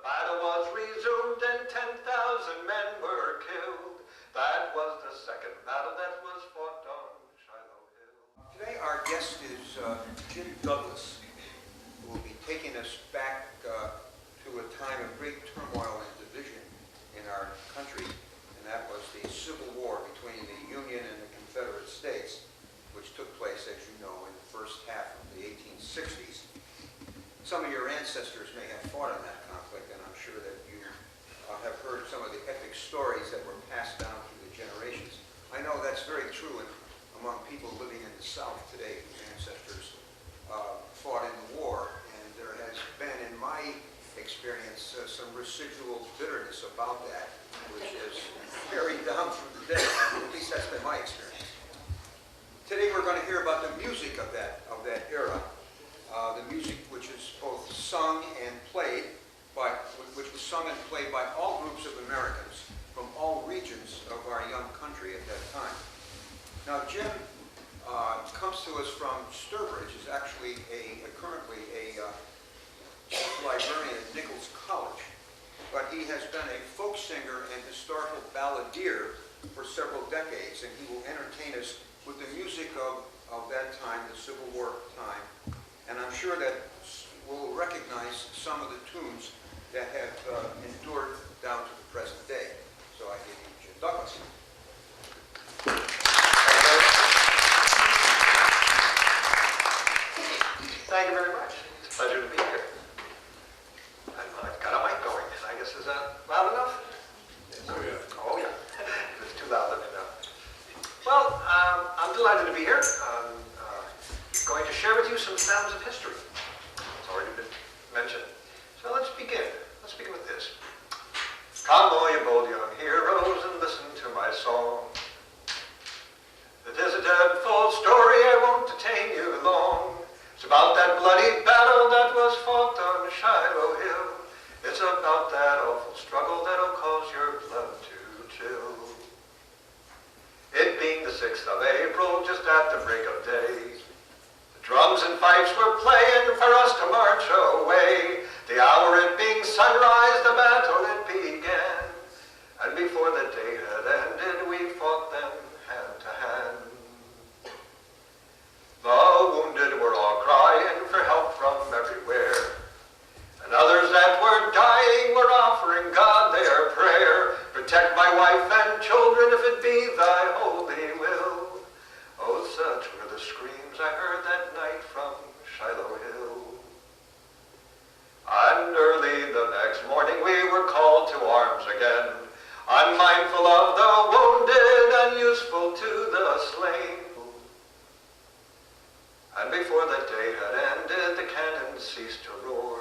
battle was resumed and 10,000 men were killed. That was the second battle that was fought on Shiloh Hill. Today our guest is Jim Douglas, who will be taking us back to a time of great turmoil and division in our country, and that was the Civil War between the Union and the Confederate States, which took place, as you know, in the first half of the 1860s. Some of your ancestors may have fought in that conflict, and I'm sure that you have heard some of the epic stories that were passed down through the generations. I know that's very true among people living in the South today whose ancestors fought in the war, and there has been, in my experience, some residual bitterness about that, which is carried down through the day. At least that's been my experience. Today we're going to hear about the music of that era. The music which is both sung and played which was sung and played by all groups of Americans from all regions of our young country at that time. Now, Jim comes to us from Sturbridge. Is actually currently a librarian at Nichols College, but he has been a folk singer and historical balladeer for several decades, and he will entertain us with the music of that time, the Civil War time. And I'm sure that we'll recognize some of the tunes that have endured down to the present day. So I give you Jim Douglas. Thank you very much. It's a pleasure to be here. I've got a mic going. I guess, is that loud enough? Yes. Oh, yeah. Oh, yeah. It's too loud, let me know. Well, I'm delighted to be here. I'm going to share with you some sounds of history. It's already been mentioned. So let's begin. Let's begin with this. Come, all you bold young heroes, and listen to my song. It is a dreadful story, I won't detain you long. It's about that bloody battle that was fought on Shiloh Hill. It's about that awful struggle that'll cause your blood to chill. It being the 6th of April, just at the break of day, the drums and fifes were playing for us to march away. The hour it being sunrise, the battle it began, and before the day had ended, we fought them hand to hand. The wounded were all crying for help from everywhere, and others that were dying were offering God their prayer. Protect my wife and children if it be thy holy will. Oh, such were the screams I heard that night from Shiloh Hill. And early the next morning we were called to arms again, unmindful of the wounded and useful to the slain. And before the day had ended, the cannon ceased to roar.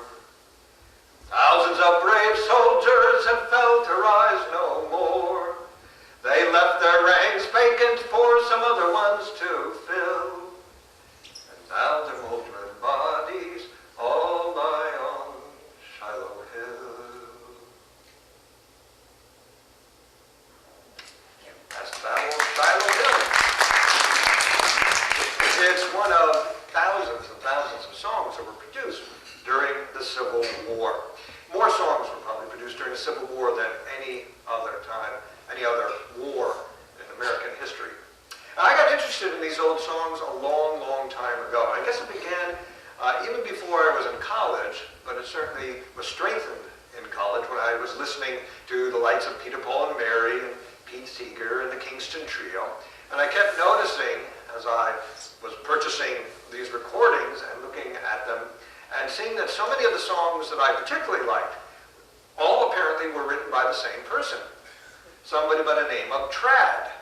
Thousands of brave soldiers had fell to rise no more. They left their ranks vacant for some other ones to fill. And now their moldering bodies all lie on Shiloh Hill. That's the Battle of Shiloh Hill. It's one of thousands and thousands of songs that were produced during the Civil War. More songs were probably produced during the Civil War than any other time, any other war in American history. And I got interested in these old songs a long, long time ago. I guess it began even before I was in college, but it certainly was strengthened in college when I was listening to the likes of Peter, Paul, and Mary, and Pete Seeger, and the Kingston Trio. And I kept noticing, as I was purchasing these recordings and looking at them, and seeing that so many of the songs that I particularly liked, all apparently were written by the same person, somebody by the name of Trad.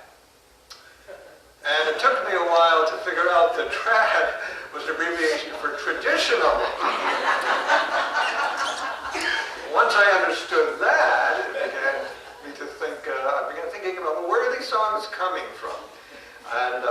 And it took me a while to figure out that Trad was an abbreviation for traditional. Once I understood that, it began me to think, I began thinking about, well, where are these songs coming from? And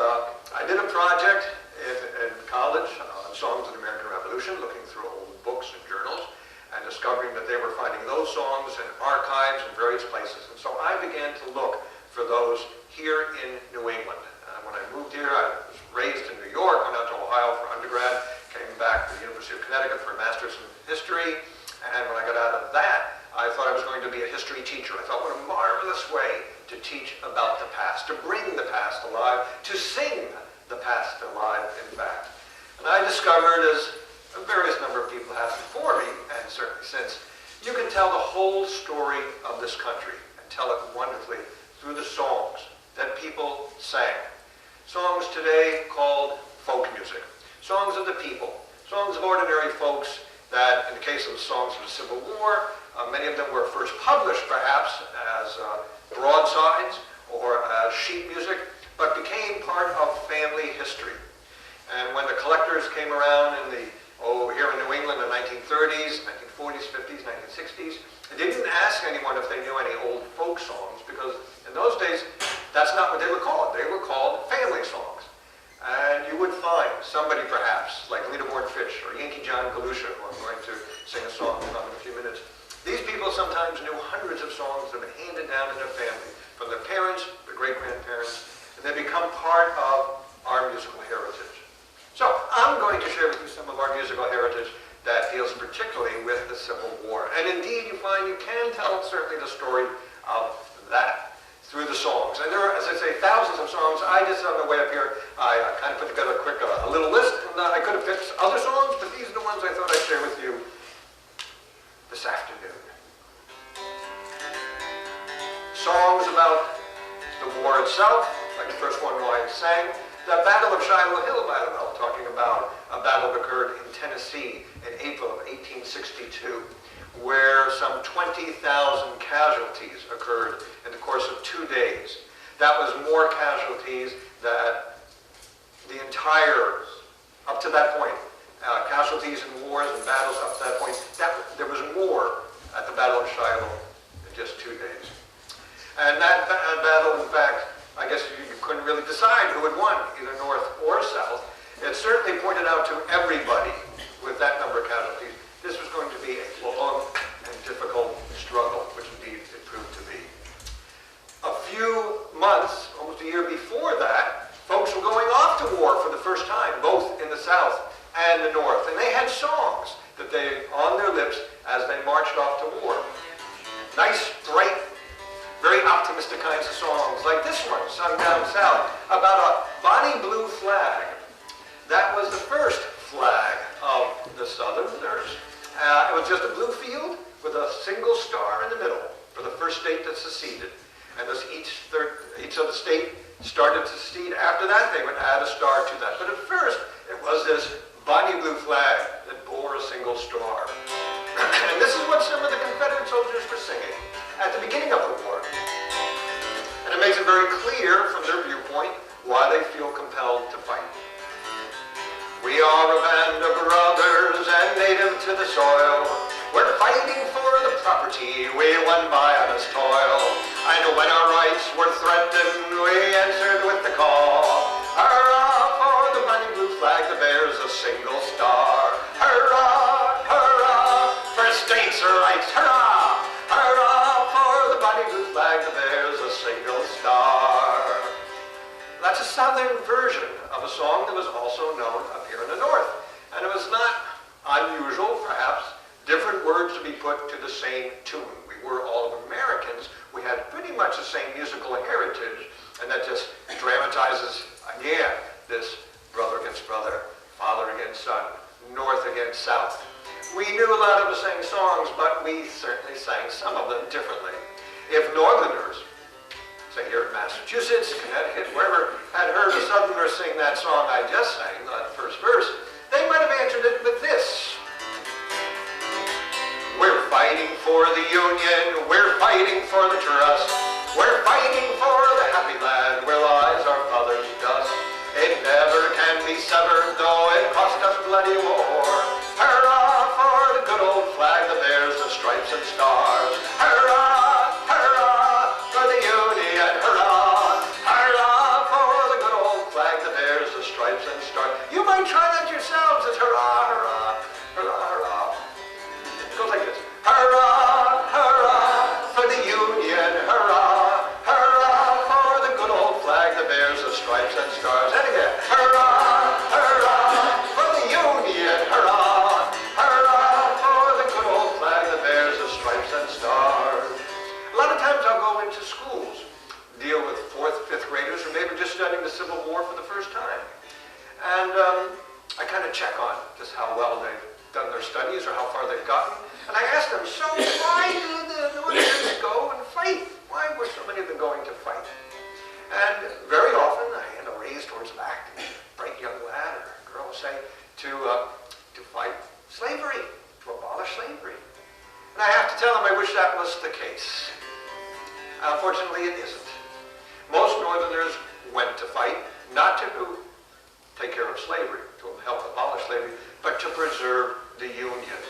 I did a project in college on songs of the American Revolution, looking through old books and journals, and discovering that they were finding those songs in archives in various places. And so I began to look for those here in New England. When I moved here, I was raised in New York, went out to Ohio for undergrad, came back to the University of Connecticut for a master's in history, and when I got out of that, in fact. And I discovered, as a various number of people have before me, and certainly since, you can tell the whole story of this country, and tell it wonderfully through the songs that people sang. Songs today called folk music. Songs of the people. Songs of ordinary folks that, in the case of the songs of the Civil War, many of them were first published perhaps as broadsides or as sheet music, but became part of family history. And when the collectors came around in the, here in New England in the 1930s, 1940s, 50s, 1960s, they didn't ask anyone if they knew any old folk songs, because in those days, that's not what they were called. They were called family songs. And you would find somebody perhaps, like Lita Bourne Fitch or Yankee John Galusha, who I'm going to sing a song from in a few minutes. These people sometimes knew hundreds of songs that have been handed down in their family, from their parents, their great-grandparents, and they become part of our musical heritage. So I'm going to share with you some of our musical heritage that deals particularly with the Civil War. And indeed, you find you can tell certainly the story of that through the songs. And there are, as I say, thousands of songs. I just, on the way up here, I kind of put together a little list. And I could have picked other songs, but these are the ones I thought I'd share with you this afternoon. Songs about the war itself, like the first one I sang, the Battle of Shiloh Hill, by the way, talking about a battle that occurred in Tennessee in April of 1862, where some 20,000 casualties occurred in the course of 2 days. That was more casualties that the entire, up to that point, casualties in wars and battles up to that point, there was more at the Battle of Shiloh in just 2 days. And that battle, in fact, I guess you couldn't really decide who had won, either North or South. It certainly pointed out to everybody with that number of casualties, this was going to be a long and difficult struggle, which indeed it proved to be. A few months, almost a year before that, folks were going off to war for the first time, both in the South and the North. And they had songs that they, on their lips, as they marched off to war. Nice, bright, very optimistic kinds of songs, like this one, sung down south, about a bonny blue flag. That was the first flag of the Southerners. It was just a blue field with a single star in the middle for the first state that seceded. And thus each of the state started to secede. After that, they would add a star to that. But at first, it was this bonny blue flag that bore a single star. And this is what some of the Confederate soldiers were singing at the beginning of the war. And it makes it very clear from their viewpoint why they feel compelled to fight. We are a band of brothers and native to the soil. We're fighting for the property we won by honest toil. And when our rights were threatened, we answered with the call. Hurrah for the bonny blue flag that bears a single star. Hurrah, hurrah, for states' rights, hurrah! Hurrah for the bonny blue flag that bears a single star. That's a Southern version of a song that was also known up here in the North. And it was not unusual, perhaps, different words to be put to the same tune. We were all Americans. We had pretty much the same musical heritage, and that just dramatizes, again, this brother against brother, father against son, North against South. We knew a lot of the same songs, but we certainly sang some of them differently. If Northerners, say here in Massachusetts, Connecticut, wherever, had heard a Southerner sing that song I just sang, that first verse, they might have answered it with this. We're fighting for the Union, we're fighting for the trust, we're fighting for the happy land where lies our father's dust. It never can be severed, though it cost us bloody war. Hurrah for the good old flag that bears the stripes and stars. Hurrah, hurrah for the Union, hurrah. Hurrah for the good old flag that bears the stripes and stars. You might try that yourselves. It's hurrah, hurrah, hurrah, hurrah. It goes like this. Hurrah, hurrah for the Union, I kind of check on just how well they've done their studies or how far they've gotten. And I ask them, so why do the Northerners go and fight? Why were so many of them going to fight? And very often, raised towards the back, a bright young lad or girl will say, to fight slavery, to abolish slavery. And I have to tell them I wish that was the case. Unfortunately, it isn't. Most Northerners went to fight, not to take care of slavery, to help abolish slavery, but to preserve the Union.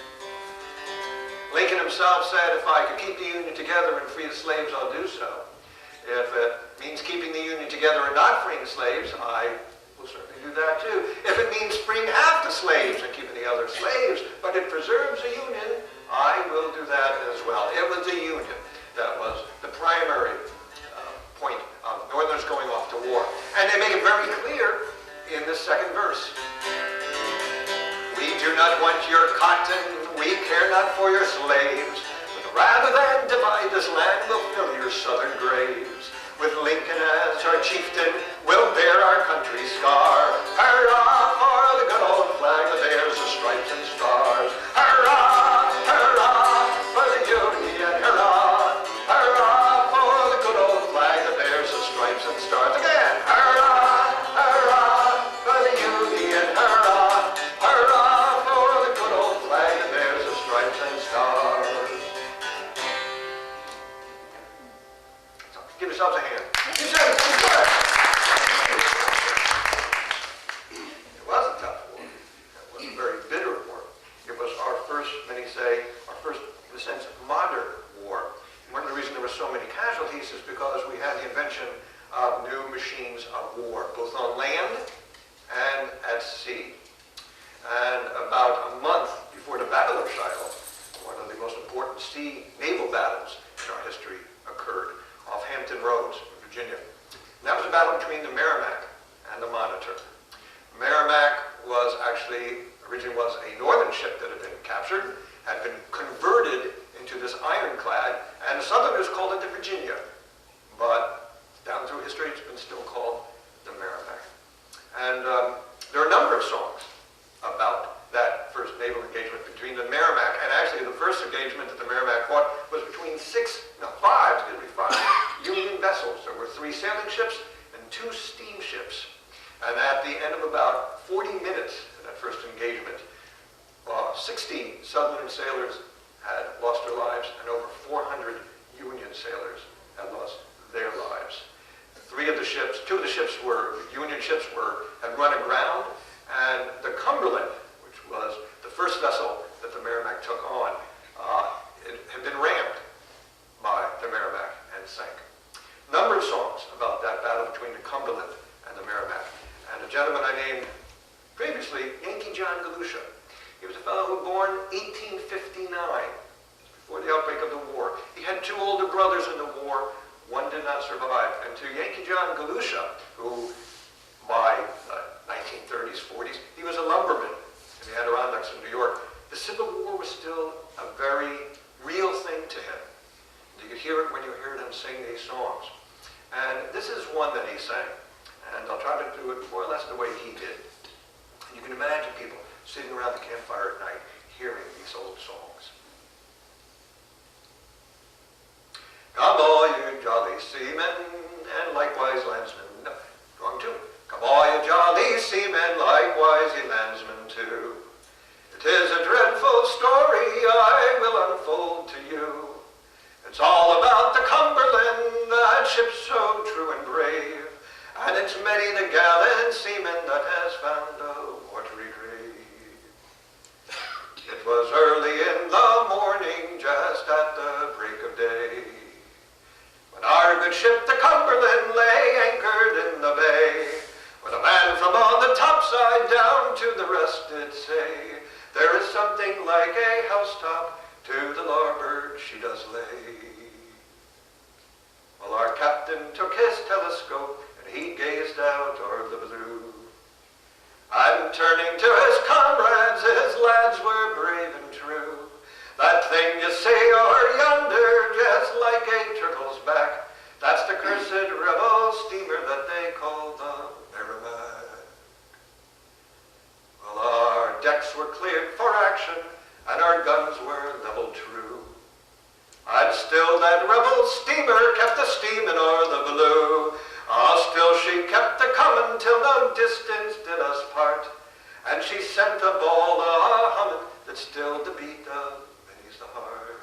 Lincoln himself said, if I could keep the Union together and free the slaves, I'll do so. If it means keeping the Union together and not freeing slaves, I will certainly do that too. If it means freeing half the slaves and keeping the other slaves, but it preserves the Union, I will do that as well. It was the Union that was the primary point of Northerners going off to war. And they make it very clear in the second verse. We do not want your cotton, we care not for your slaves. Rather than divide this land, we'll fill your southern graves. With Lincoln as our chieftain, we'll bear our country's scar. Hurrah for the good old flag that bears the stripes and stars. Hurrah, hurrah for the Union, hurrah. Hurrah for the good old flag that bears the stripes and stars. Again, hurrah, hurrah for the Union, hurrah. Hurrah for the good old flag that bears the stripes and stars. Give yourselves a hand. It was a tough war. It was a very bitter war. It was our first, many say, our first, in a sense, modern war. And one of the reasons there were so many casualties is because we had the invention of new machines of war, both on land and at sea. And about a month before the Battle of Shiloh, one of the most important sea naval battles in our history occurred off Hampton Roads, Virginia. And that was a battle between the Merrimack and the Monitor. Merrimack was actually, originally was a northern ship that had been captured, had been converted into this ironclad, and the Southerners called it the Virginia. But down through history, it's been still called the Merrimack. And there are a number of songs about that first naval engagement between the Merrimack, and actually the first engagement that the Merrimack fought was between five Union vessels. There were 3 sailing ships and 2 steamships. And at the end of about 40 minutes in that first engagement, 60 Southern sailors had lost their lives, and over 400 Union sailors had lost their lives. 2 of the ships were, Union ships had run aground, and the Cumberland, which was the first vessel that the Merrimack took on, it had been rammed by the Merrimack and sank. A number of songs about that battle between the Cumberland and the Merrimack. And the gentleman I named previously, Yankee John Galusha. He was a fellow who was born 1859, before the outbreak of the war. He had 2 older brothers in the war. One did not survive. And to Yankee John Galusha, who by the 1930s, 40s, he was a lumberman in the Adirondacks of New York. The Civil War was still a very real thing to him. You could hear it when you heard him sing these songs. And this is one that he sang. And I'll try to do it more or less the way he did. And you can imagine people sitting around the campfire at night hearing these old songs. Come all you jolly seamen, and likewise landsmen. No, wrong tune. Come all you jolly seamen, likewise ye landsmen too. It is a dreadful story I will unfold to you. It's all about the Cumberland, that ship so true and brave, and it's many the gallant seaman that has found a watery grave. It was early in the morning, just at the break of day, when our good ship the Cumberland lay anchored in the bay, when a man from on the topside down to the rest did say, there is something like a housetop to the larboard she does lay. Well, our captain took his telescope and he gazed out o'er the blue. And turning to his comrades, his lads were brave and true. That thing you see o'er yonder, just like a turtle's back, that's the cursed rebel steamer that they call the Merrimack. decks were cleared for action, and our guns were leveled true. And still that rebel steamer kept a steamin' o'er the blue. Still she kept a-comin' till no distance did us part. And she sent a ball a-hummin' that stilled the beat of many's the heart.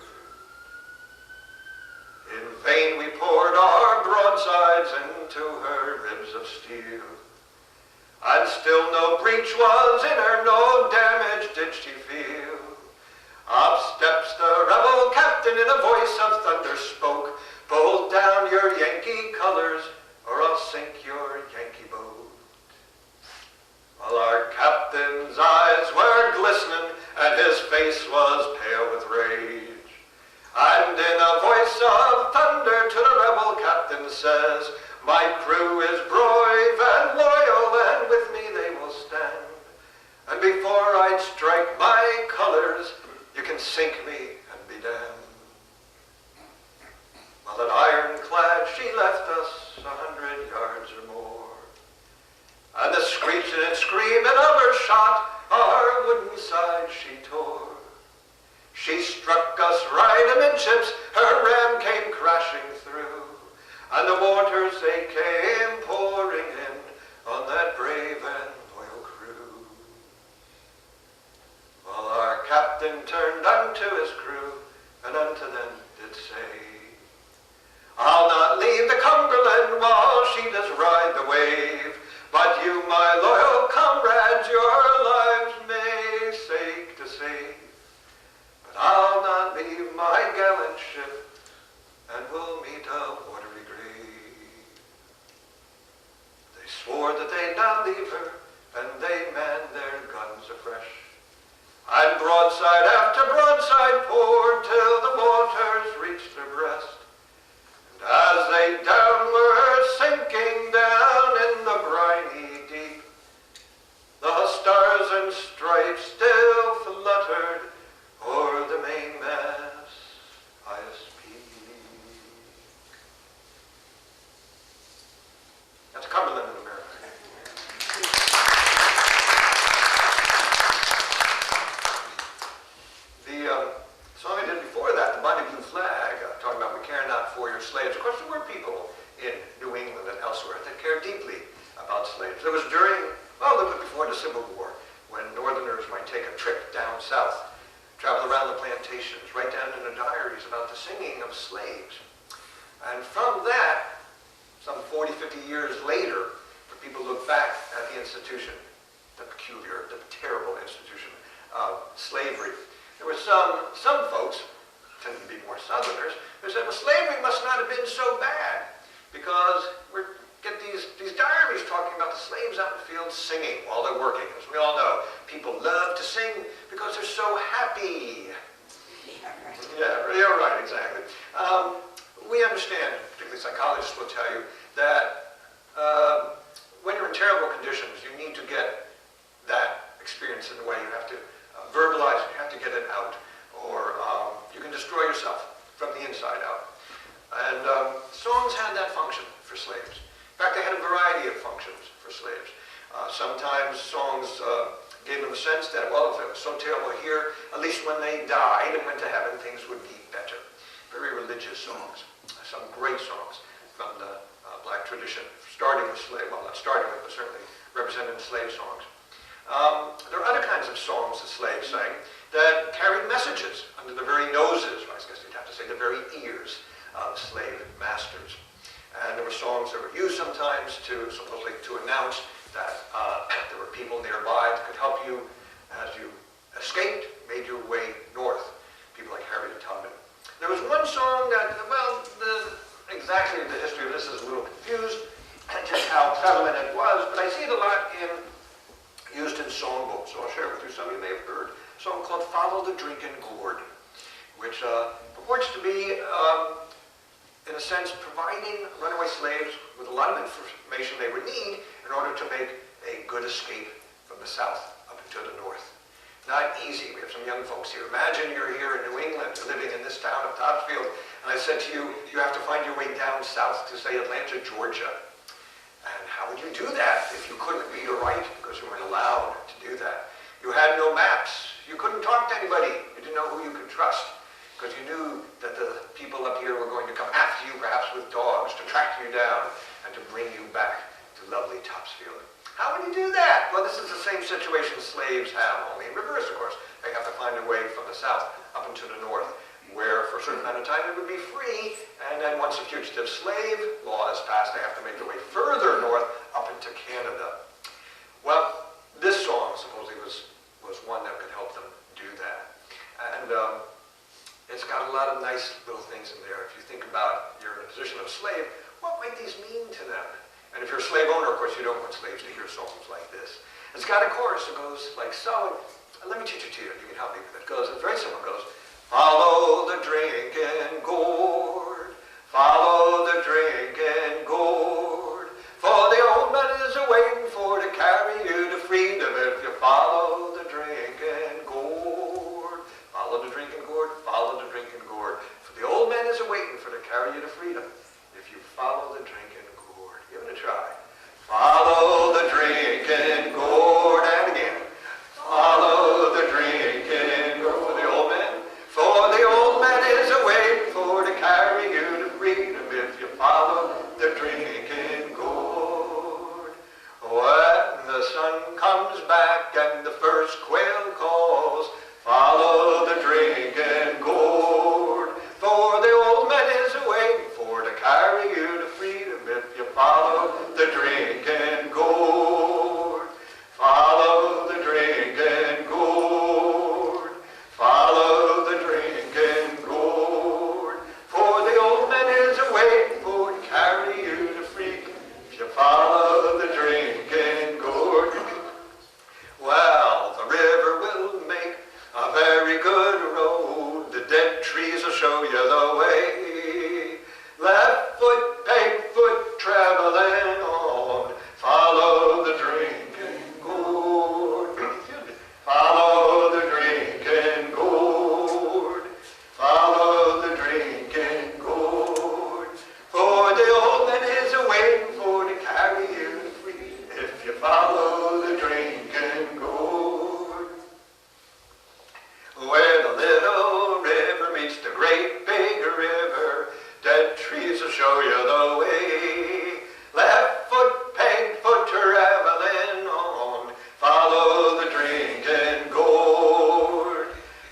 In vain we poured our broadsides into her ribs of steel. And still no breach was in her, no damage did she feel. Up steps the rebel captain in a voice of thunder spoke, "Pull down your Yankee colors, or I'll sink your Yankee boat." Well, our captain's eyes were glistening, and his face was pale with rage. And in a voice of thunder to the rebel captain says, "My crew is brave and loyal, and with me they will stand. And before I'd strike my colors, you can sink me and be damned." Well, that ironclad, she left us 100 yards or more. And the screeching and screaming of her shot, our wooden side she tore. She struck us right amidships, her ram came crashing through. And the waters, they came pouring in on that brave and loyal crew. Well, our captain turned unto his crew, and unto them did say, "I'll not leave the Cumberland while she does ride the wave, but you, my loyal comrades, your lives may sake to save. But I'll not leave my gallant ship, and we'll meet a watery grave." They swore that they'd not leave her, and they manned their guns afresh. And broadside after broadside poured till the waters reached their breast. And as they down were sinking down in the briny deep, the stars and stripes still fluttered o'er the mainmast highest peak. That's Cumberland in America. The song I did before that, the Bonnie Blue Flag, talking about "We care not for your slaves." Of course, there were people in New England and elsewhere that cared deeply about slaves. It was during, well, a little bit before the Civil War, when Northerners might take a trip down south, travel around the plantations, write down in their diaries about the singing of slaves. And from that, some 40, 50 years later, when people look back at the institution, the peculiar, the terrible institution of slavery, there were some folks, tended to be more Southerners, who said, "Well, slavery must not have been so bad, because we get these diaries talking about the slaves out in the field singing while they're working." As we all know, people love to sing because they're so happy. Yeah, right, exactly. We understand, particularly psychologists will tell you, that when you're in terrible conditions, you need to get that experience in the way. You have to verbalize it, you have to get it out, or you can destroy yourself from the inside out. And songs had that function for slaves. In fact, they had a variety of functions for slaves. Sometimes songs gave them a sense that, well, if it was so terrible here, at least when they died and went to heaven, things would be better. Very religious songs. Some great songs from the black tradition, starting with slave, well, not starting with, but certainly representing slave songs. There are other kinds of songs that slaves sang that carried messages under the very noses, or I guess you'd have to say the very ears of slave masters. And there were songs that were used sometimes to, supposedly, to announce that there were people nearby that could help you as you escaped, made your way north. People like Harriet Tubman. There was one song that, well, exactly the history of this is a little confused, and just how prevalent it was, but I see it a lot used in songbooks, so I'll share it with you. Some of you may have heard a song called "Follow the Drinking Gourd," which purports to be, in a sense, providing runaway slaves with a lot of information they would need in order to make a good escape from the south up into the north. Not easy. We have some young folks here. Imagine you're here in New England, you're living in this town of Topsfield, and I said to you, you have to find your way down south to, say, Atlanta, Georgia. And how would you do that if you couldn't read or write because you weren't allowed to do that? You had no slaves have, only in reverse, of course. They have to find a way from the south up into the north, where for a certain amount of time it would be free, and then once the fugitive slave law is passed, they have to make their way further north up into Canada. Well, this song supposedly was one that could help them do that. And it's got a lot of nice little things in there. If you think about you're in a position of slave, what might these mean to them? And if you're a slave owner, of course, you don't want slaves to hear songs like this. It's got a chorus that goes like so. And let me teach it to you. You can help me with it. It goes, it's very simple. It goes, follow the drinking gourd, follow the drinking gourd, for the old man is a-waiting for to carry you to freedom if you follow the drinking gourd. Follow the drinking gourd, follow the drinking gourd, for the old man is a-waiting for to carry you to freedom if you follow the drinking gourd. Give it a try. Follow the drinking gourd, and again. Follow the drinking gourd for the old man. For the old man is a-waiting for to carry you to freedom if you follow the drinking gourd. When the sun comes back and the first quail calls, follow the drinking gourd. For the old man is a-waiting for to carry you to freedom if you follow the drinking gourd. Follow the drinking gourd. Follow the drinking gourd. For the old man is a-waiting for to carry you to freedom if you follow the drinking gourd. Well, the river will make a very good road. The dead trees will show you the way. Left foot, peg foot, traveling on. Follow the drinking gourd. Follow the drinking gourd. Follow the drinking gourd. For the old man is a-waiting for to carry you to freedom if you follow the drinking gourd. Where the little river meets the great big river, dead trees will show you the way. Left foot, peg foot, traveling on. Follow the drinking gourd.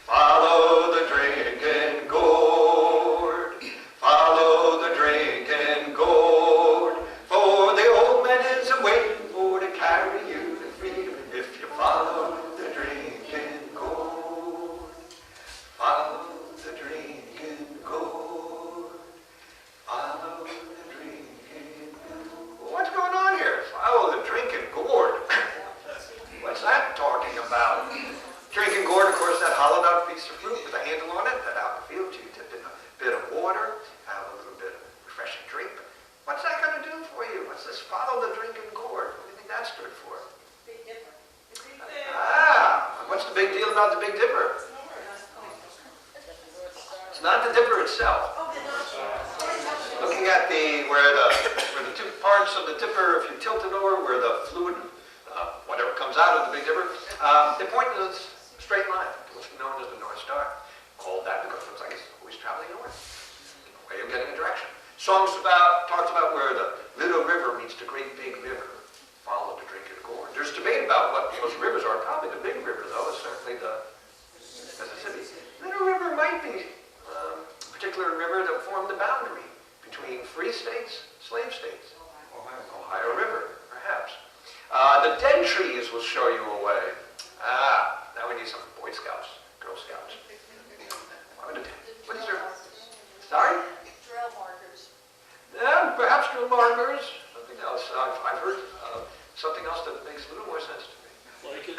Follow the drinking gourd. Follow the drinking gourd. For the old man is a-waiting for to carry you to freedom if you follow the drinking gourd. Follow the drinking gourd. Follow the drinking gourd. What's going on here? Follow the drinking gourd. What's that talking about? Drinking gourd, of course, that hollowed out piece of fruit with a handle on it that out in the field you dip in a bit of water, have a little bit of refreshing drink. What's that going to do for you? What's this follow the drinking gourd? What do you think that's good for? Big Dipper. Ah, what's the big deal about the Big Dipper? It's not the dipper itself. Looking at where the two parts of the dipper, if you tilt it over, where the fluid, whatever comes out of the Big Dipper, they point in a straight line, what's known as the North Star. Called that because it looks like it's always traveling north. A way of getting a direction. Songs talks about where the little river meets the great big river. Follow the drinking gourd. There's debate about what those rivers are. Probably the big river, though, is certainly the Mississippi. Little river might be a particular river that formed the boundary between free states, slave states. Ohio River, perhaps. The dead trees will show you a way. Now we need some Boy Scouts, Girl Scouts. What is there? Sorry? Trail markers. Yeah, perhaps drill markers, something else. I've heard something else that makes a little more sense to me. Lichens.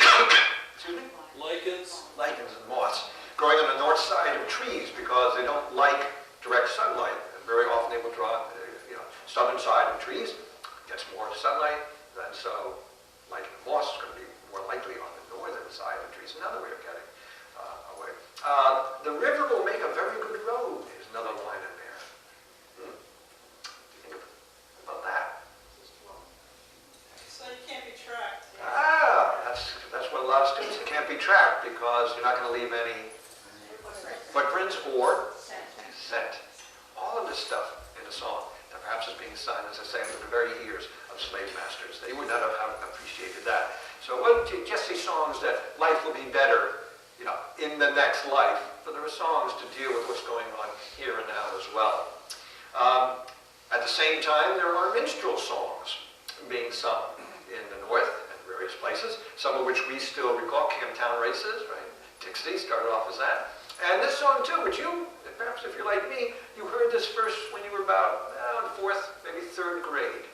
Excuse me? Lichens. Lichens and moss, growing on the north side of trees because they don't like direct sunlight. And very often they will draw, southern side of trees gets more sunlight, and so lichen and moss is going to be more likely on the northern side of trees. Another way of getting away. The river will make a very good road is another line in there. Think about that. So you can't be tracked. That's what a lot of students, it can't be tracked because you're not going to leave any footprints or scent. All of this stuff in a song that perhaps is being sung, as I say, under the very ears of slave masters. They would not have appreciated that. So it wasn't just these songs that life will be better, you know, in the next life, but there were songs to deal with what's going on here and now as well. At the same time, there are minstrel songs being sung in the north and various places, some of which we still recall, Camptown Races, right? Dixie started off as that. And this song too, which you, perhaps if you're like me, you heard this first when you were about fourth, maybe third grade.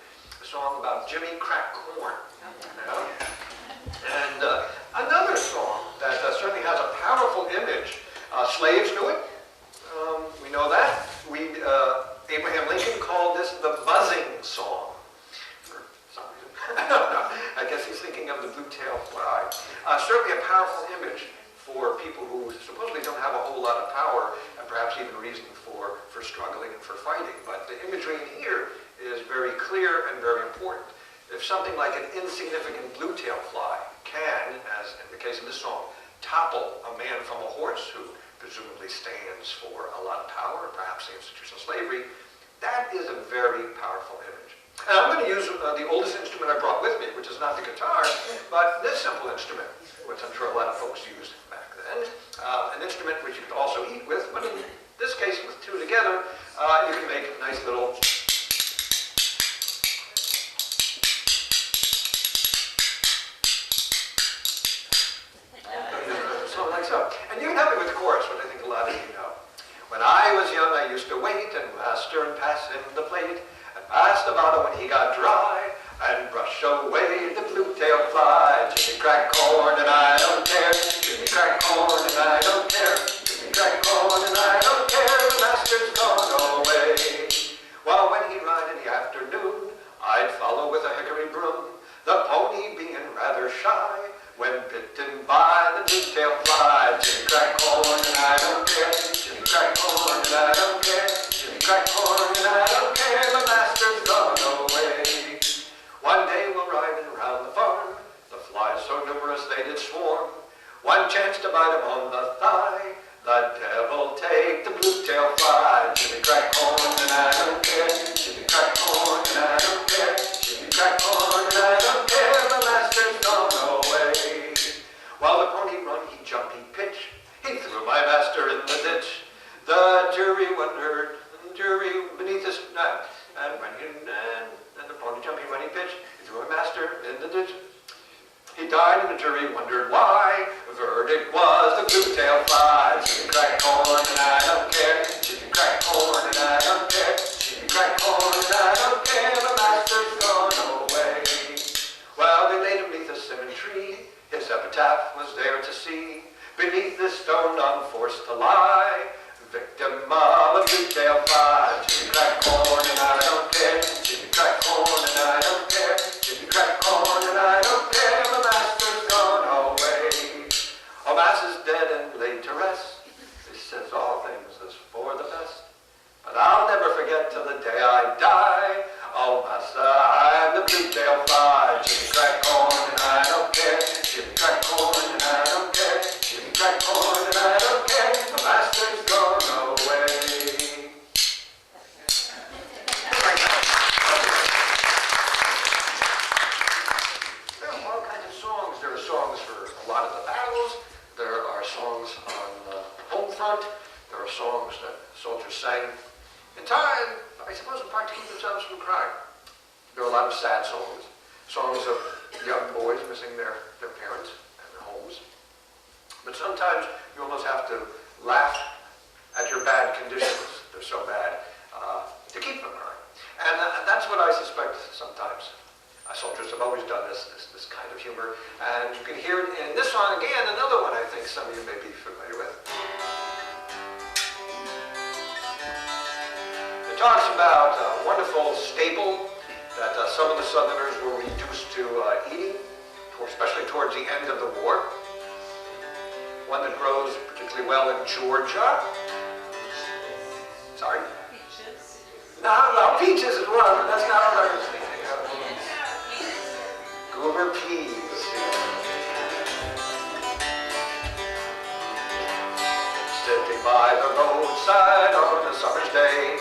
A song about Jimmy Crack Corn. You know? And another song that certainly has a powerful image. Slaves knew it. We know that. Abraham Lincoln called this the buzzing song. For some reason. I guess he's thinking of the blue-tailed fly. Certainly a powerful image for people who supposedly don't have a whole lot of power and perhaps even reason for struggling and for fighting. But the imagery in here is very clear and very important. If something like an insignificant blue-tailed fly can, as in the case of this song, topple a man from a horse who presumably stands for a lot of power, perhaps the institution of slavery, that is a very powerful image. And I'm going to use the oldest instrument I brought with me, which is not the guitar, but this simple instrument, which I'm sure a lot of folks used back then. An instrument which you could also eat with, but in this case, with two together, you can make a nice little something like so. And you can help me with the chorus, which I think a lot of you know. When I was young, I used to wait and master and pass him the plate, and pass the bottle when he got dry, and brush away the blue-tailed fly. Jimmy crack corn and I don't care. Jimmy crack corn and I don't care. Jimmy crack corn and I don't care. The master's gone away. Well, when he'd ride in the afternoon, I'd follow with a hickory broom, the pony being rather shy. When bitten by the blue-tailed fly, Jimmy crack corn and I don't care. Jimmy crack corn and I don't care. Jimmy crack corn and I don't care. The master's gone away. One day we'll riding around the farm, the flies so numerous they did swarm. One chance to bite him on the thigh, the devil take the blue-tailed fly. Jimmy crack corn and I don't care. Jimmy crack corn and I don't care. Jimmy crack corn and I don't care. The master's gone away. While the pony run, he jump, he pitch. He threw my master in the ditch. The jury wondered, beneath his net, and when he and the pony jump, he run, he pitch. He threw my master in the ditch. He died, and the jury wondered why. The verdict was the blue-tailed fly. Jimmy crack corn and I don't care. Jimmy crack corn and I don't care. Jimmy crack corn and I don't care. The master's gone away. Well, they laid him beneath a cinnamon tree. His epitaph was there to see. Beneath this stone I'm forced to lie, victim of a blue-tailed fly. Jimmy crack corn and I don't care. Jimmy crack corn and I don't care. Jimmy crack corn and I don't care. The master's gone away. Oh, Mass is dead and laid to rest. This says all things is for the best. But I'll never forget till the day I die. Oh, Massa, I'm the blue-tailed fly. Jimmy crack corn and I don't care. Jimmy crack corn and I don't care. Jimmy crack corn and I don't care. The master's gone away. There are all kinds of songs. There are songs for a lot of the battles. There are songs on the home front. There are songs that soldiers sang in time, I suppose, in part to keep themselves from crying. There are a lot of sad songs. Songs of young boys missing their parents and their homes. But sometimes you almost have to laugh at your bad conditions. They're so bad to keep from crying. And that's what I suspect sometimes. Soldiers have always done this kind of humor. And you can hear it in this song again, another one I think some of you may be familiar with. It talks about a wonderful staple that some of the Southerners were reduced to eating, especially towards the end of the war. One that grows particularly well in Georgia. Sorry? Peaches. No, peaches is one, but that's not what I was thinking of. Goober peas. Sitting by the roadside on a summer's day,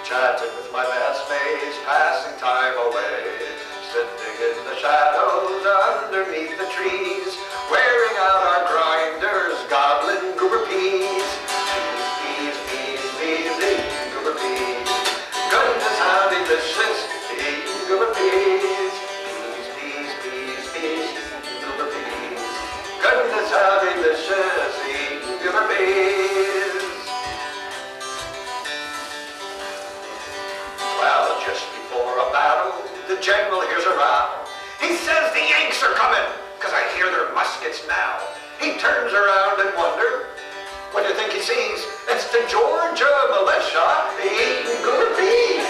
chatting with my messmates, passing time away, sitting in the shadows underneath the trees, wearing out our grinders, gobbling goober peas. Peas, peas, peas, peas, eating goober peas. Goodness, how delicious, eating goober peas. Peas, peas, peas, peas, eating goober peas. Goodness, how delicious, eating goober peas. Well, just before a battle, the general hears a row. He says the Yanks are coming, 'cause I hear their muskets now. He turns around and wonder, what do you think he sees? It's the Georgia militia eating goober peas.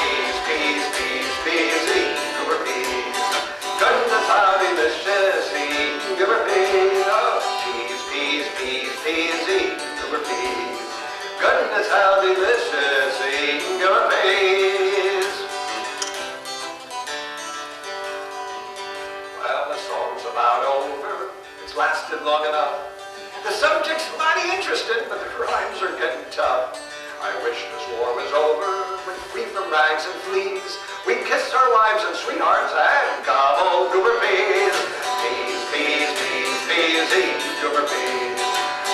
Peas, peas, peas, peas, eating goober peas. Goodness, how delicious, eating goober peas. Oh, peas, peas, peas, peas, eating goober peas. Goodness, how delicious, eating goober peas. Well, the song's about over. It's lasted long enough. The subject's mighty interesting, but the rhymes are getting tough. I wish this war was over, we're free from rags and fleas. We'd kiss our wives and sweethearts and gobble goober peas. Peas, peas, peas, peas, eat goober peas.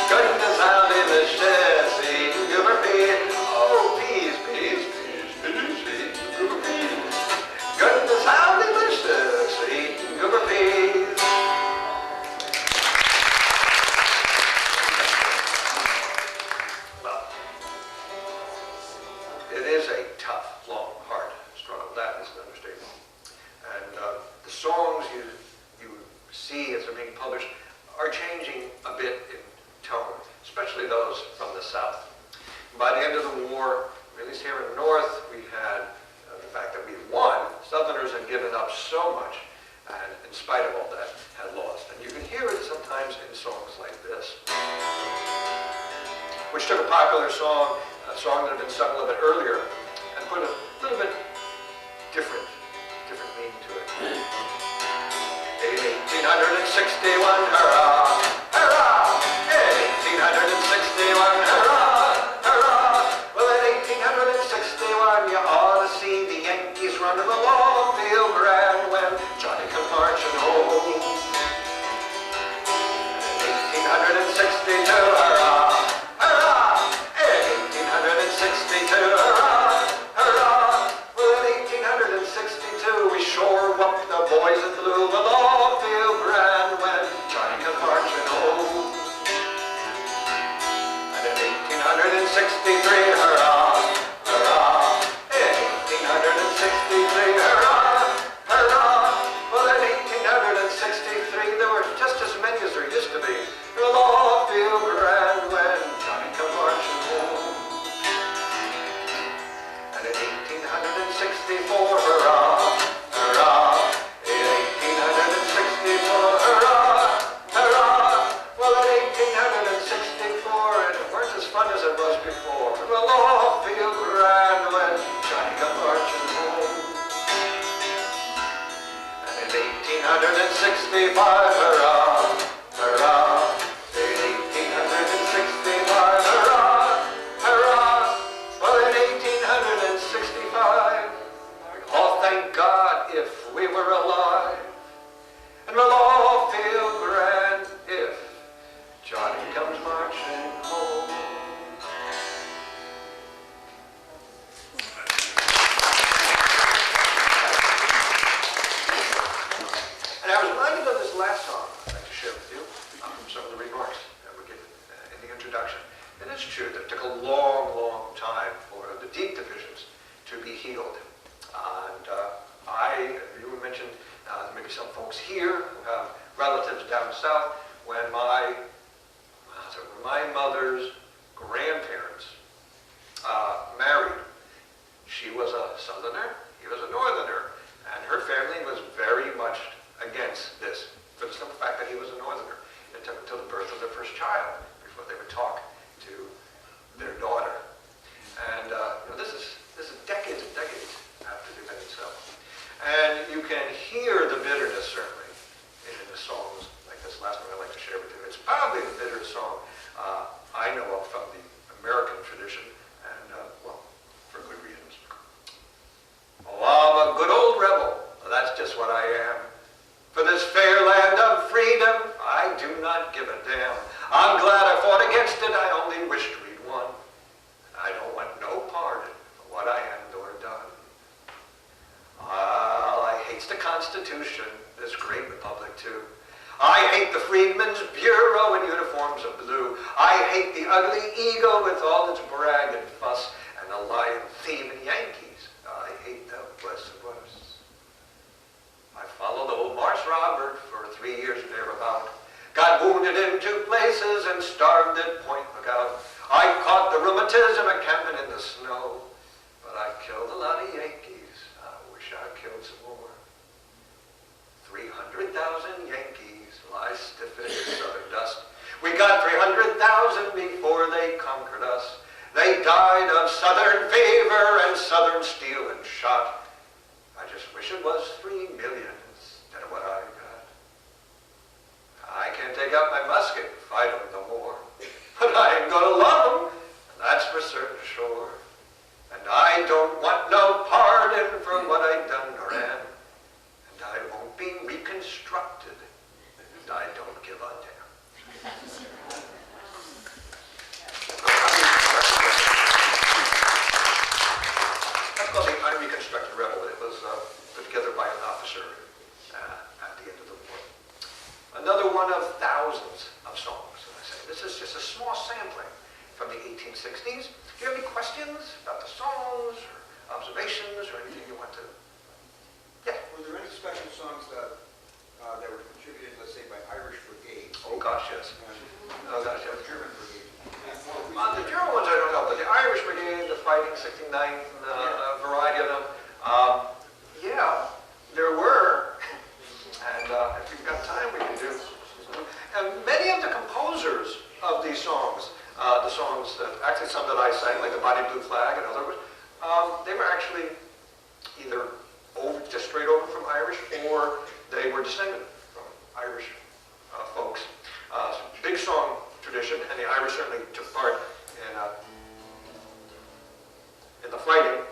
Goodness, how delicious, eating goober peas. Oh, peas, peas, peas, peas, eating goober peas. Goodness, how delicious, eating goober peas. Well, it is a tough, long, hard struggle. That is an understatement. And the songs you see as they're being published are changing a bit in tone, especially those from the South. By the end of the war, at least here in the North, we had the fact that we won. Southerners had given up so much, and in spite of all that, had lost. And you can hear it sometimes in songs like this, which took a popular song, a song that had been sung a little bit earlier, and put a little bit different meaning to it. In 1861, hurrah, hurrah! In 1861, hurrah, hurrah! Well, in 1861, you ought to see the Yankees run to the law field grand when Johnny comes marching home. In 1862, hurrah, hurrah! In 1862, hurrah, hurrah! Well, in 1862, we sure whooped the boys in blue, the law field grand when Johnny comes marching home. And in 1863, hurrah, hurrah! In 1863, hurrah, hurrah! Well, in 1863, there were just as many as there used to be. The law field grand when Johnny comes marching home. And in 1864, hurrah, hurrah! In 1864, hurrah, hurrah! Well, in 1864, it weren't as fun as it was before. The law field grand when Johnny comes marching home. And in 1865, hurrah, hurrah! In 1865, hurrah, hurrah! Well, in 1865, oh, thank God if we were alive, and we'll all feel grand if Johnny comes marching home. And I was reminded of this last song I'd like to share with you from some of the remarks that were given in the introduction. And it's true that it took a long, long time for the deep divisions to be healed. And you mentioned maybe some folks here who have relatives down south. When my mother's grandparents married, she was a Southerner, he was a Northerner, and her family was very much against this, for the simple fact that he was a Northerner. It took until the birth of their first child before they would talk to their daughter. And this is decades and decades after the event itself. And you can hear the bitterness, certainly, in the songs like this last one I'd like to share with you. It's probably the bitterest song I know of from the American tradition, and, well, for good reasons. Oh, I'm a good old rebel. Well, that's just what I a damn. I'm glad I fought against it, I only wished we'd won. I don't want no pardon for what I am or done. I hates the Constitution, this great republic too. I hate the Freedmen's Bureau in uniforms of blue. I hate the ugly ego with all its brag and fuss, and the lying, thieving Yankees. I hate them worse and worse. I followed old Marse Robert for 3 years thereabout. Got wounded in 2 places and starved at Point Lookout. I caught the rheumatism at camping in the snow, but I killed a lot of Yankees. I wish I killed some more. 300,000 Yankees lie stiff in southern dust. We got 300,000 before they conquered us. They died of southern fever and southern steel and shot. I just wish it was 3 million instead of what I got. I can't take out my musket and fight them no more. But I ain't gonna love them, and that's for certain sure. And I don't want no pardon for what I done or am. And I won't be reconstructed, and I don't give a damn. That's called the Unreconstructed Rebel. It was put together by an officer at the end of the war. Another one of thousands of songs, as I say. This is just a small sampling from the 1860s. Do you have any questions about the songs or observations or anything you want to? Yeah. Were there any special songs that were contributed, let's say, by Irish brigades? Oh gosh, yes. Oh gosh, yes. German brigade. The German ones I don't know, but the Irish Brigade, the Fighting 69th, a variety of them. Yeah, there were, and if we've got time, we can do. And many of the composers of these songs, the songs that actually some that I sang, like the Mighty Blue Flag and others, they were actually either just straight over from Irish, or they were descended from Irish folks. Big song tradition, and the Irish certainly took part in the fighting.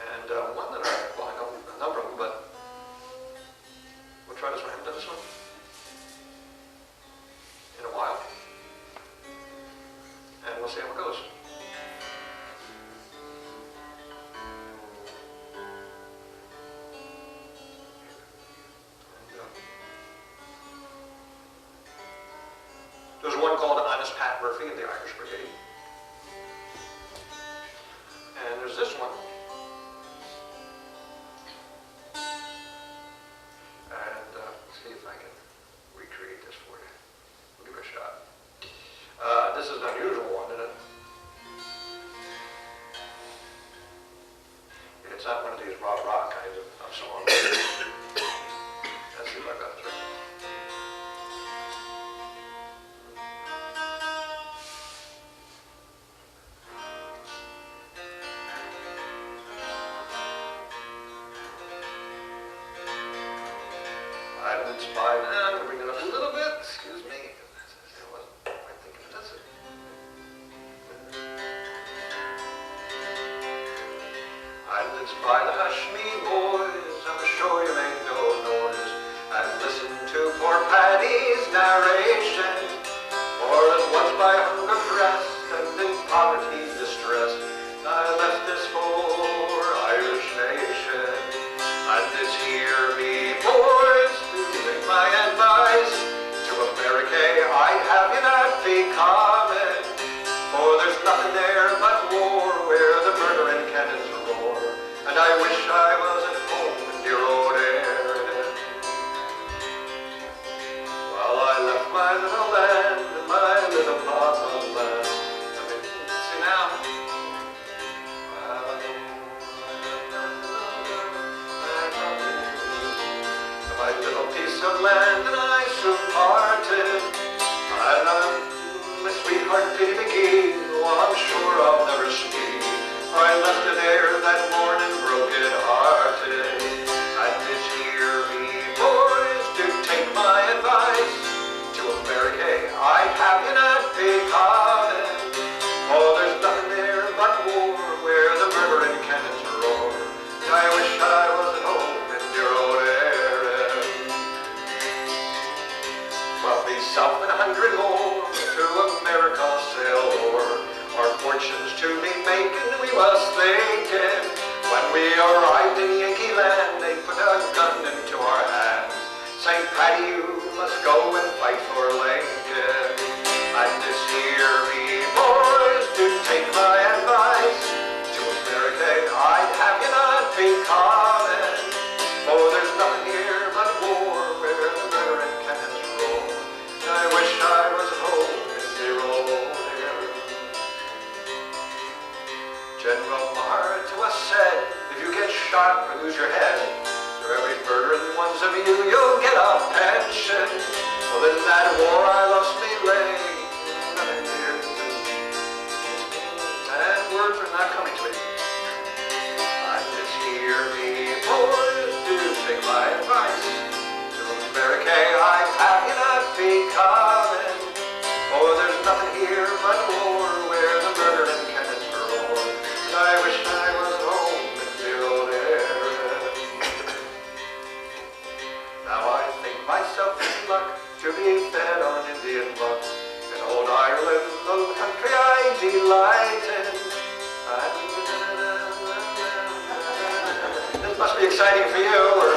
And one that well, I know a number of them, but we'll try this one. I haven't done this one in a while, and we'll see how it goes. There's one called Honest Pat Murphy of the Irish Brigade. And there's this one. And let's see if I can recreate this for you. We'll give it a shot. This is an unusual one, isn't it? It's not one of these rah-rah kinds of songs. Let's see if I got it right. I'm going to bring it up a little bit. Excuse me. I wasn't quite thinking of this. I lives by the hush me boys, I'm sure you make no noise, and listen to poor Paddy's narration. For it was by hunger pressed and in poverty distressed, I left this poor Irish nation. And this hear me boys, my advice to America, I'd have you not be common, for there's nothing there but war where the murdering cannons roar, and I wish I was at home in dear old Erin. Well, I left my little land and my little motherland. See now? My little piece of land and I soon parted. I love my sweetheart Biddy McGee, who I'm sure I'll never see. For I left her there that morning broken hearted. And this hear me boys, do take my advice. To America I'd have you not be common, for there's nothing there but war where the murdering cannons roar. And I wish I was at home in dear old Erin. Well, these 700 more to America sail o'er, our fortunes to be making, we was thinking. When we arrived in Yankee land, they put a gun into our hands, saying, Paddy, you must go and fight for Lincoln. And this year, me boys, do take my advice. To America, I'd have you not be coming, for there's nothing here but war where the river and cannons roll. I wish I was home in dear old here. General Maher to us said, if you get shot or lose your head, for every murdering ones of you, you'll get a pension. Well, in that war I lost me leg, nothing here to do. And words are not coming to me. I'm just here, me boys, do take my advice. To America I'd have you not be coming, for there's nothing here but war where the murder and cannons roar. I wish I was home in the old era. Now I think myself in luck to be fed on Indian buck. In old Ireland, little country I delight in. This must be exciting for you, or...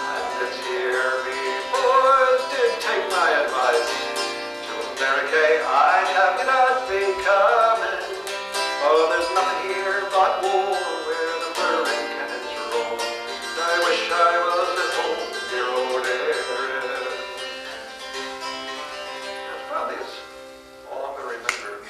And this here, me boys, did take my advice. To America I'd have you not be coming, oh, there's nothing here but war where the murder and cannons roll. I wish I was at home in dear old area. That's probably all I'm going to remember.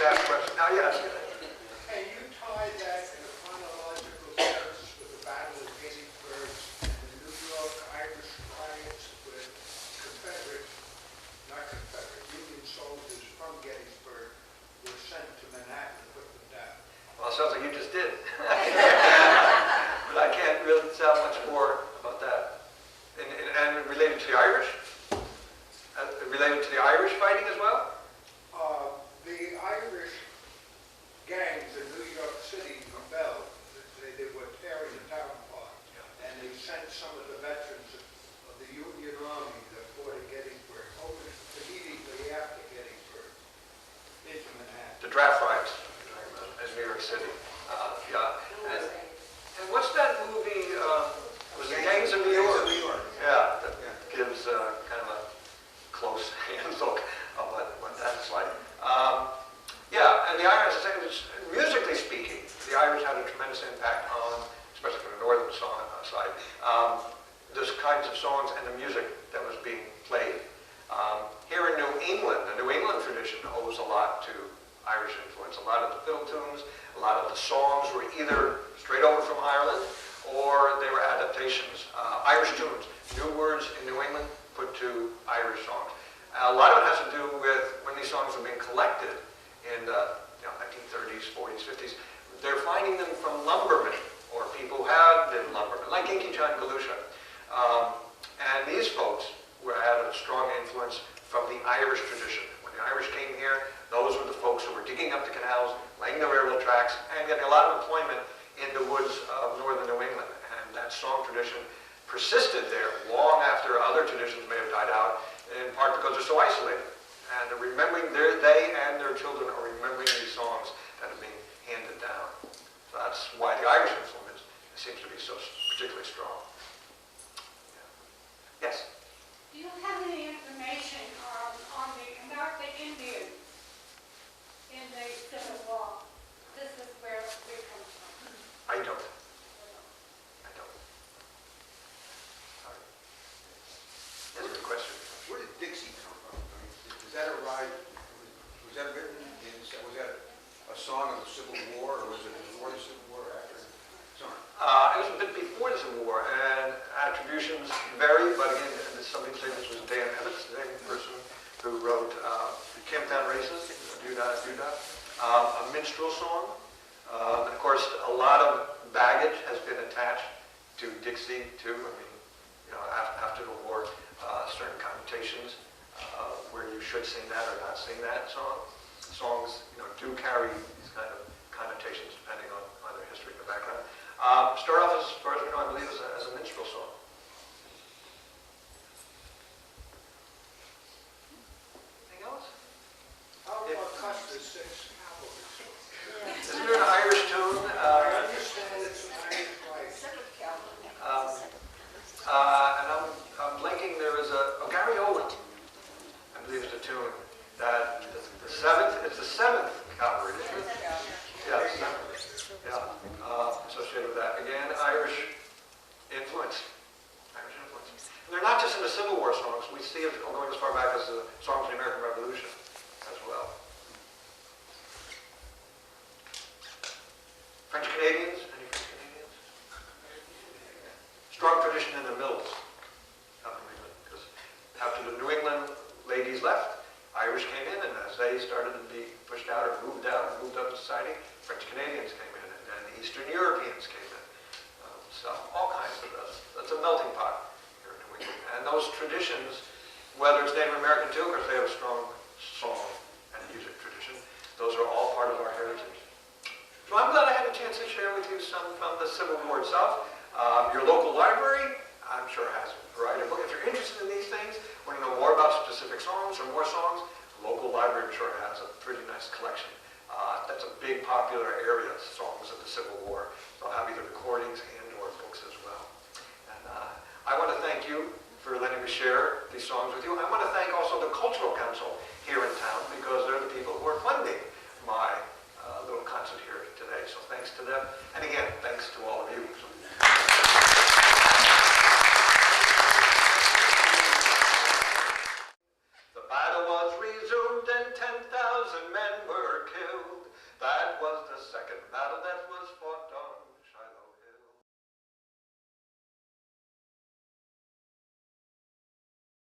That question. Now, yes. Can you tie that in a chronological sense with the Battle of Gettysburg and the New York Irish riots with Union soldiers from Gettysburg were sent to Manhattan to put them down? Well, it sounds like you just did. But I can't really tell much more about that. And related to the Irish? Related to the Irish fighting as well? The Irish gangs in New York City rebelled. They were tearing the town apart. And they sent some of the veterans of the Union Army that fought at Gettysburg over immediately after Gettysburg into Manhattan. The draft riots in New York City. Yeah. And what's that movie? Was it Gangs of New York? Yeah, that gives kind of a close hand look of what that's like. Yeah, and the Irish, musically speaking, the Irish had a tremendous impact on, especially from the northern side, those kinds of songs and the music that was being played. Here in New England, the New England tradition owes a lot to Irish influence. A lot of the fiddle tunes, a lot of the songs were either straight over from Ireland or they were adaptations. Irish tunes, new words in New England put to Irish songs. A lot of it has to do with when these songs were being collected in the 1930s, 40s, 50s. They're finding them from lumbermen or people who have been lumbermen, like Inky John Galusha. And these folks had a strong influence from the Irish tradition. When the Irish came here, those were the folks who were digging up the canals, laying the railroad tracks, and getting a lot of employment in the woods of northern New England. And that song tradition persisted there long after other traditions may have died out, in part because they're so isolated. And they're remembering, they and their children are remembering these songs that are being handed down. So that's why the Irish influence seems to be so particularly strong. Yeah. Yes? Do you have any information on the American Indian in the Civil War? This is where we come from. I don't. I don't. Sorry. That's a good question. Where did Dixie come from? I mean, does that arrive, was that written in, was that a song of the Civil War, or was it before the Civil War or after? Sorry. It was a bit before the Civil War, and attributions vary, but again, somebody said this was Dan Evans, the same person who wrote Camptown Races, Doo-Dah, Doo-Dah, a minstrel song. And of course, a lot of baggage has been attached to Dixie, too. I mean, after the war, certain connotations where you should sing that or not sing that song. Songs, do carry these kind of connotations depending on their history and their background. the Sixth Cavalry. Isn't there an Irish tune? I understand it's an Irish flag. And I'm blinking, there is a Gary Owen, I believe is a tune, that it's the seventh cavalry, isn't it? Yeah, the seventh. Yeah, associated with that. Again, Irish influence. Irish influence. And they're not just in the Civil War songs, we see it going as far back as the songs of the American Revolution as well. French Canadians? Any French Canadians? Strong tradition in the mills out in New England, because after the New England ladies left, Irish came in, and as they started to be pushed out or moved out and moved up society, French Canadians came in, and then Eastern Europeans came in. So all kinds of this. That's a melting pot here in New England. And those traditions, whether it's Native American too, because they have a strong song and music tradition, those are all part of our heritage. So I'm glad I had a chance to share with you some from the Civil War itself. Your local library, I'm sure has a variety of books. If you're interested in these things, want to know more about specific songs or more songs, the local library I'm sure has a pretty nice collection. That's a big popular area, songs of the Civil War.